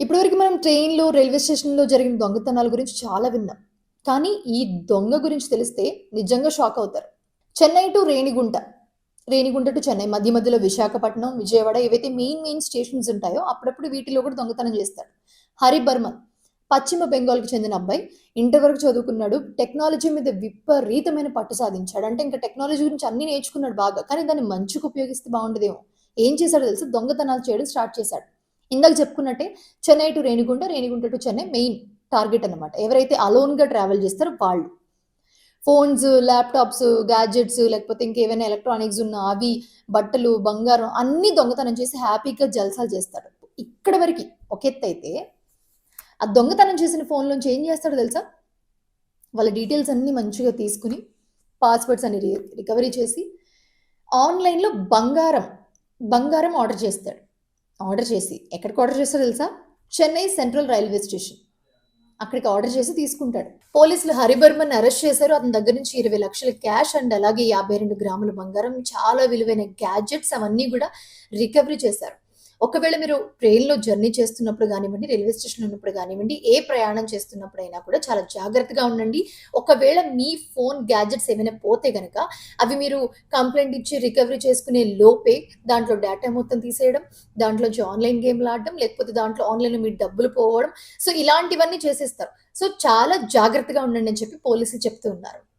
ఇప్పటివరకు మనం ట్రైన్‌లో, రైల్వే స్టేషన్‌లో జరిగిన దొంగతనాల గురించి చాలా విన్నాం. కానీ ఈ దొంగ గురించి తెలిస్తే నిజంగా షాక్ అవుతారు. చెన్నై టు రేణిగుంట, రేణిగుంట టు చెన్నై మధ్య మధ్యలో విశాఖపట్నం, విజయవాడ ఏవైతే మెయిన్ స్టేషన్స్ ఉంటాయో అప్పుడప్పుడు వీటిలో కూడా దొంగతనం చేస్తాడు. హరి బర్మన్ పశ్చిమ బెంగాల్‌కి చెందిన అబ్బాయి. ఇంటర్ వరకు చదువుకున్నాడు. టెక్నాలజీ మీద విపరీతమైన పట్టు సాధించాడు. అంటే ఇంకా టెక్నాలజీ గురించి అన్నీ నేర్చుకున్నాడు బాగా. కానీ దాన్ని మంచికి ఉపయోగిస్తే బావుండేదేమో. ఏం చేశాడో తెలుసా? దొంగతనాలు చేయడం స్టార్ట్ చేశాడు. ఇందాక చెప్పుకున్నట్టే Chennai to Renigunta, Renigunta to Chennai main target అన్నమాట. ఎవరైతే అలోన్‌గా ట్రావెల్ చేస్తారో వాళ్ళు. ఫోన్స్, ల్యాప్‌టాప్స్, గ్యాడ్జెట్స్ లేకపోతే ఇంకేవైనా ఎలక్ట్రానిక్స్ ఉన్న అవి, బట్టలు, బంగారం అన్నీ దొంగతనం చేసి హ్యాపీగా జల్సాలు చేస్తాడు. ఇక్కడి వరకి ఒక ఎత్తైతే, ఆ దొంగతనం చేసిన ఫోన్‌లోంచి ఏం చేస్తాడో తెలుసా? వాళ్ళ డీటెయిల్స్ అన్నీ మంచిగా తీసుకొని, పాస్‌వర్డ్స్ అన్ని రికవరీ చేసి, ఆన్‌లైన్‌లో బంగారం ఆర్డర్ చేస్తాడు. ఆర్డర్ చేసి ఎక్కడికి ఆర్డర్ చేస్తాడో తెలుసా? Chennai central railway station. అక్కడికి ఆర్డర్ చేసి తీసుకుంటాడు. పోలీసులు హరిబర్మన్ అరెస్ట్ చేశారు. అతని దగ్గర నుంచి 20,00,000 క్యాష్ అండ్ అలాగే 52 గ్రాముల బంగారం, చాలా విలువైన గ్యాడ్జెట్స్ అవన్నీ గూడా రికవరీ చేశారు. ఒకవేళ మీరు ట్రైన్‌లో జర్నీ చేస్తున్నప్పుడు గానివ్వండి, రైల్వే స్టేషన్‌లో ఉన్నప్పుడు గానివ్వండి, ఏ ప్రయాణం చేస్తున్నప్పుడైనా కూడా చాలా జాగ్రత్తగా ఉండండి. ఒకవేళ మీ ఫోన్ గ్యాడ్జెట్స్ ఏమైనా పోతే గనక అవి మీరు కంప్లెయింట్ ఇచ్చి రికవరీ చేసుకునే లోపే దాంట్లో డేటా మొత్తం తీసేయడం, దాంట్లోంచి ఆన్‌లైన్ గేమ్‌లు ఆడడం, లేకపోతే దాంట్లో ఆన్‌లైన్‌లో మీ డబ్బులు పోవడం. సో, ఇలాంటివన్నీ చేసేస్తారు. సో, చాలా జాగ్రత్తగా ఉండండి అని చెప్పి పోలీసులు చెప్తూ ఉన్నారు.